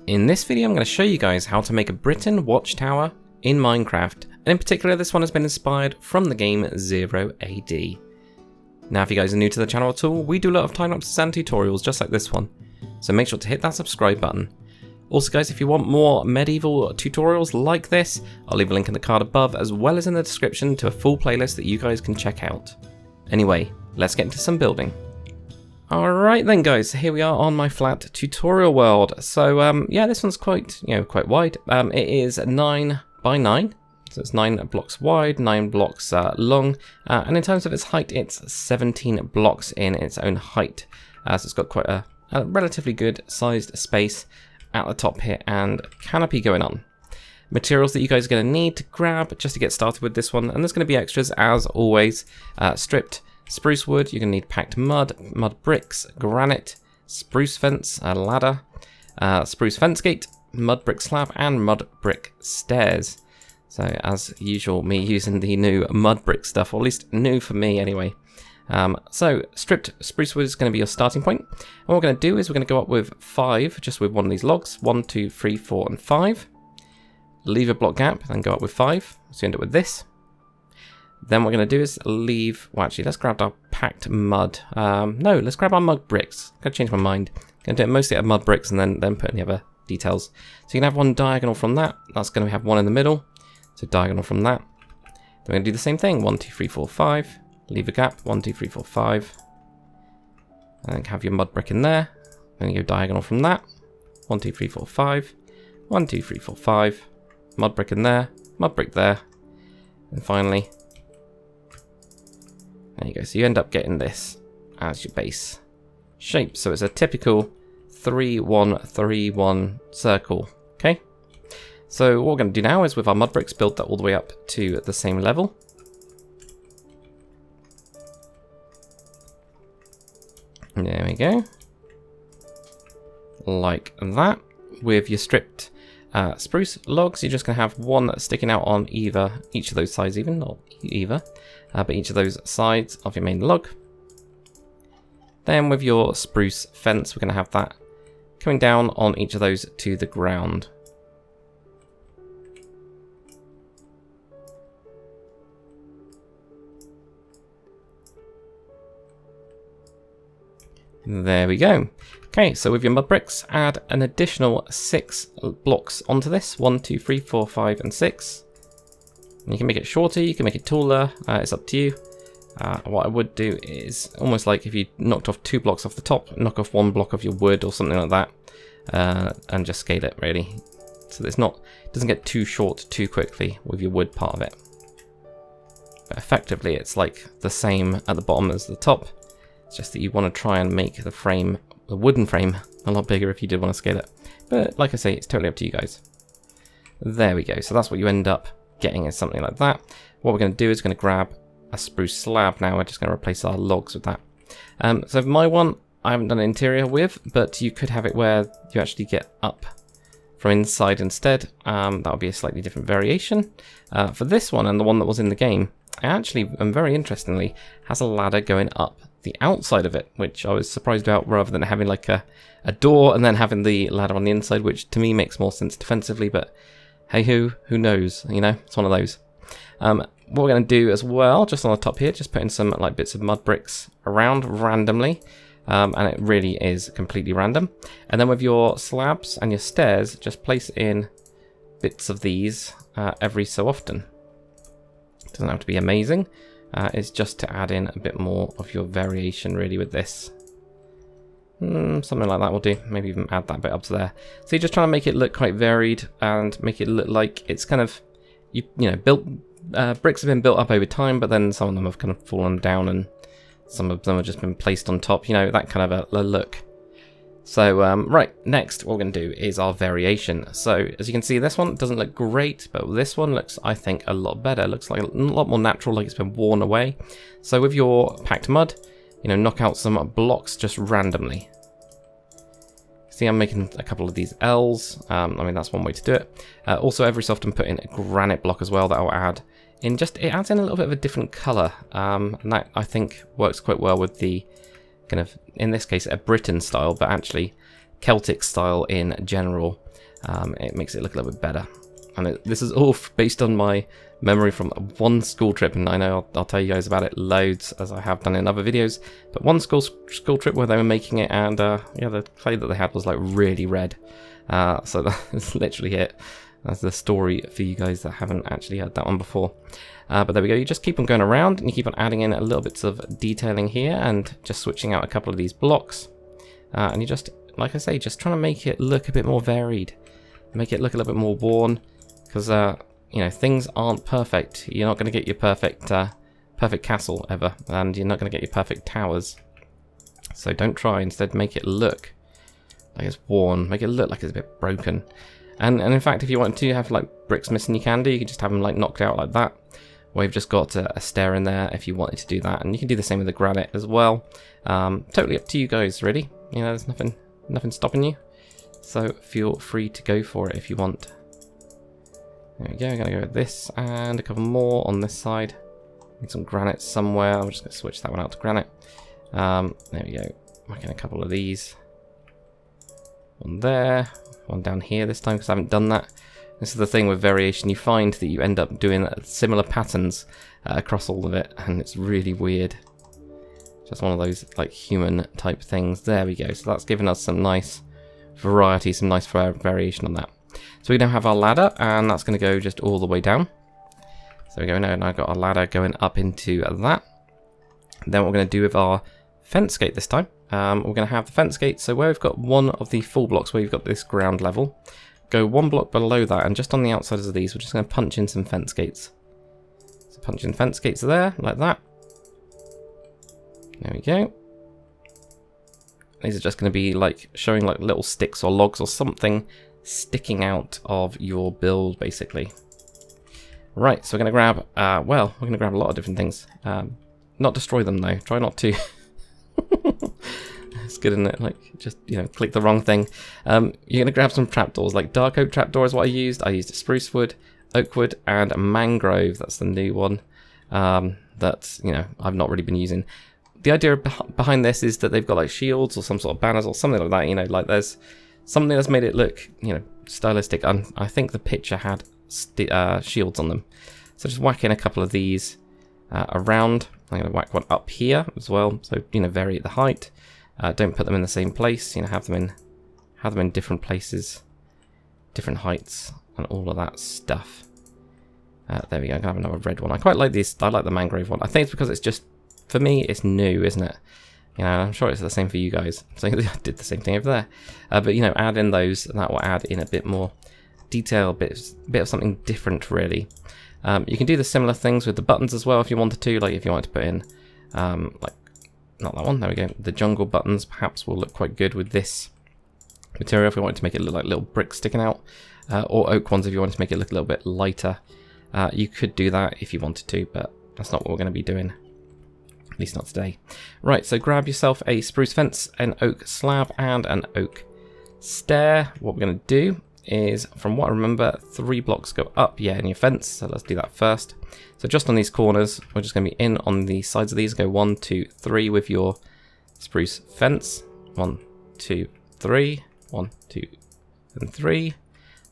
In this video I'm going to show you guys how to make a Britton watchtower in Minecraft, and in particular this one has been inspired from the game 0 AD. Now if you guys are new to the channel at all, we do a lot of time-lapses and tutorials just like this one, so make sure to hit that subscribe button. Also guys, if you want more medieval tutorials like this, I'll leave a link in the card above as well as in the description to a full playlist that you guys can check out. Anyway, let's get into some building. Alright then guys, here we are on my flat tutorial world. So yeah, this one's quite wide. It is 9 by 9, so it's 9 blocks wide, 9 blocks long, and in terms of its height, it's 17 blocks in its own height. So it's got quite a relatively good sized space at the top here and canopy going on. Materials that you guys are going to need to grab just to get started with this one, and there's going to be extras as always. Stripped spruce wood, you're going to need packed mud, mud bricks, granite, spruce fence, a ladder, spruce fence gate, mud brick slab, and mud brick stairs. So as usual, me using the new mud brick stuff, or at least new for me anyway. So stripped spruce wood is going to be your starting point. And what we're going to do is we're going to go up with 5, just with one of these logs. 1, 2, 3, 4, and 5. Leave a block gap, then go up with 5. So you end up with this. Then what we're going to do is leave, well actually let's grab our packed mud. No, let's grab our mud bricks. I'm going to change my mind. I'm going to do it mostly out of mud bricks and then put in the other details. So you can have one diagonal from that. That's going to have one in the middle. So diagonal from that. Then we're going to do the same thing. 1, 2, 3, 4, 5. Leave a gap. 1, 2, 3, 4, 5. And then have your mud brick in there. Then you go diagonal from that. 1, 2, 3, 4, 5. 1, 2, 3, 4, 5. Mud brick in there. Mud brick there. And finally, there you go. So you end up getting this as your base shape. So it's a typical 3-1-3-1 circle. Okay. So what we're going to do now is with our mud bricks, build that all the way up to the same level. There we go. Like that. With your stripped spruce logs, you're just going to have one sticking out on each of those sides even, not either, but each of those sides of your main log. Then with your spruce fence, we're going to have that coming down on each of those to the ground. There we go. Okay, so with your mud bricks, add an additional 6 blocks onto this. 1, 2, 3, 4, 5, and 6. And you can make it shorter, you can make it taller, it's up to you. What I would do is, almost like if you knocked off 2 blocks off the top, knock off 1 block of your wood or something like that, and just scale it really. So that it doesn't get too short too quickly with your wood part of it. But effectively it's like the same at the bottom as the top. It's just that you want to try and make the wooden frame, a lot bigger if you did want to scale it. But like I say, it's totally up to you guys. There we go. So that's what you end up getting, is something like that. What we're going to do is going to grab a spruce slab now. We're just going to replace our logs with that. So for my one, I haven't done an interior with, but you could have it where you actually get up from inside instead. That would be a slightly different variation. For this one and the one that was in the game, it actually, and very interestingly, has a ladder going up the outside of it, which I was surprised about, rather than having like a door and then having the ladder on the inside, which to me makes more sense defensively, but hey who knows, you know, it's one of those. What we're going to do as well, just on the top here, just put in some like bits of mud bricks around randomly, and it really is completely random. And then with your slabs and your stairs, just place in bits of these every so often. It doesn't have to be amazing. It's just to add in a bit more of your variation really with this. Something like that will do. Maybe even add that bit up to there. So you're just trying to make it look quite varied and make it look like it's kind of, you know, bricks have been built up over time, but then some of them have kind of fallen down and some of them have just been placed on top, you know, that kind of a look. So, right, next what we're going to do is our variation. So, as you can see, this one doesn't look great, but this one looks, I think, a lot better. It looks like a lot more natural, like it's been worn away. So, with your packed mud, you know, knock out some blocks just randomly. See, I'm making a couple of these L's. I mean, that's one way to do it. Also, every so often put in a granite block as well that I'll add in. It adds in a little bit of a different colour, and that, I think, works quite well with the kind of, in this case, a Britton style, but actually Celtic style in general. It makes it look a little bit better. And this is all based on my memory from one school trip, and I know I'll tell you guys about it loads, as I have done in other videos, but one school trip where they were making it, and yeah, the clay that they had was like really red. So that's literally it. That's the story for you guys that haven't actually heard that one before. But there we go, you just keep on going around, and you keep on adding in a little bits of detailing here, and just switching out a couple of these blocks. And you just, like I say, just trying to make it look a bit more varied. Make it look a little bit more worn, because you know, things aren't perfect. You're not going to get your perfect perfect castle ever, and you're not going to get your perfect towers. So don't try. Instead, make it look like it's worn. Make it look like it's a bit broken. And in fact, if you want to have like bricks missing, you can do. You can just have them like knocked out like that. Or you've just got a stair in there if you wanted to do that, and you can do the same with the granite as well. Totally up to you guys, really. You know, there's nothing stopping you. So feel free to go for it if you want. There we go, I'm going to go with this and a couple more on this side. Need some granite somewhere. I'm just going to switch that one out to granite. There we go. Making a couple of these. One there, one down here this time because I haven't done that. This is the thing with variation. You find that you end up doing similar patterns across all of it, and it's really weird. Just one of those like human type things. There we go. So that's given us some nice variety, some nice variation on that. So we now have our ladder, and that's going to go just all the way down. So we go now, and I've got our ladder going up into that. Then what we're going to do with our fence gate this time, we're going to have the fence gate. So where we've got one of the full blocks, where you've got this ground level, go one block below that, and just on the outsides of these, we're just going to punch in some fence gates. So punch in fence gates there, like that. There we go. These are just going to be like showing like little sticks or logs or something sticking out of your build, basically. Right, so we're going to grab, well, we're going to grab a lot of different things. Not destroy them though, try not to. It's good, isn't it? Like, just, you know, click the wrong thing. You're going to grab some trapdoors, like dark oak trapdoor is what I used. I used spruce wood, oak wood, and mangrove. That's the new one. That's, you know, I've not really been using. The idea behind this is that they've got like shields or some sort of banners or something like that, you know, like there's something that's made it look, you know, stylistic. And I think the picture had shields on them. So just whack in a couple of these around. I'm going to whack one up here as well, so, you know, vary the height. Don't put them in the same place, you know, have them in different places, different heights, and all of that stuff. There we go, I'm going to have another red one. I quite like these, I like the mangrove one. I think it's because it's just, for me, it's new, isn't it? You know, I'm sure it's the same for you guys. So I did the same thing over there. But, you know, add in those, and that will add in a bit more detail, bit of something different, really. You can do the similar things with the buttons as well if you wanted to. Like, if you wanted to put in, like, not that one, there we go. The jungle buttons perhaps will look quite good with this material if we wanted to make it look like little bricks sticking out. Or oak ones if you wanted to make it look a little bit lighter. You could do that if you wanted to, but that's not what we're going to be doing. At least not today. Right, so grab yourself a spruce fence, an oak slab, and an oak stair. What we're going to do is, from what I remember, 3 blocks go up, yeah, in your fence. So let's do that first. So just on these corners, we're just going to be in on the sides of these. Go 1, 2, 3 with your spruce fence. 1, 2, 3. 1, 2, and 3.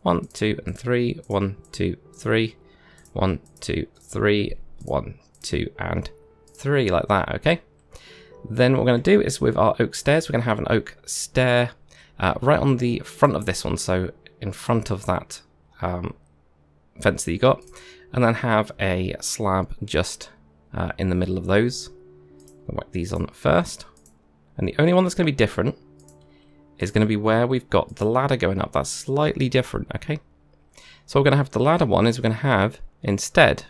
1, 2, and 3. 1, 2, 3. 1, 2, 3. 1, 2, and 3, like that, okay? Then what we're going to do is with our oak stairs, we're going to have an oak stair right on the front of this one, so in front of that fence that you got, and then have a slab just in the middle of those. I'll whack these on first, and the only one that's going to be different is going to be where we've got the ladder going up. That's slightly different, okay? So we're going to have the ladder one is we're going to have, instead,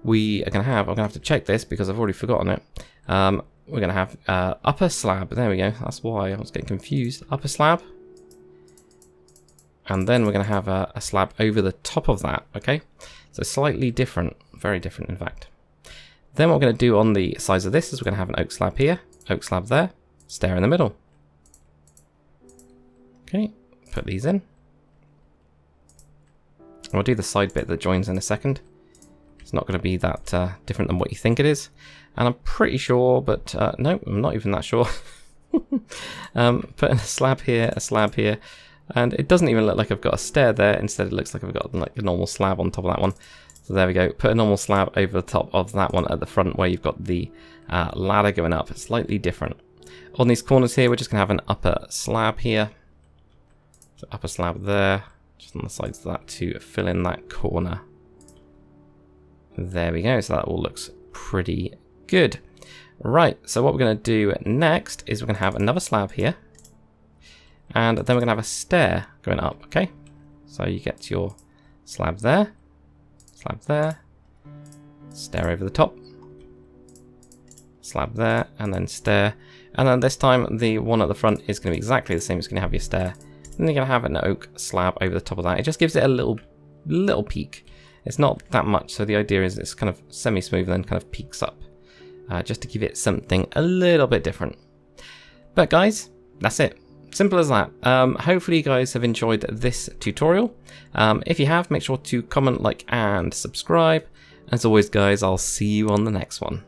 we are going to have, I'm going to have to check this because I've already forgotten it. We're going to have upper slab. There we go. That's why I was getting confused. Upper slab. And then we're going to have a slab over the top of that, okay? So slightly different, very different in fact. Then what we're going to do on the sides of this is we're going to have an oak slab here, oak slab there, stair in the middle. Okay, put these in. And we'll do the side bit that joins in a second. It's not going to be that different than what you think it is. And I'm pretty sure, but no, I'm not even that sure. Putting a slab here, and it doesn't even look like I've got a stair there. Instead, it looks like I've got like a normal slab on top of that one. So there we go. Put a normal slab over the top of that one at the front where you've got the ladder going up. It's slightly different. On these corners here, we're just going to have an upper slab here. So upper slab there, just on the sides of that to fill in that corner. There we go. So that all looks pretty good. Right, so what we're going to do next is we're going to have another slab here. And then we're going to have a stair going up, okay? So you get your slab there, stair over the top, slab there, and then stair. And then this time the one at the front is going to be exactly the same. It's going to have your stair. Then you're going to have an oak slab over the top of that. It just gives it a little peak. It's not that much, so the idea is it's kind of semi-smooth and then kind of peaks up. Just to give it something a little bit different. But guys, that's it. Simple as that. Hopefully you guys have enjoyed this tutorial. If you have, make sure to comment, like, and subscribe. As always, guys, I'll see you on the next one.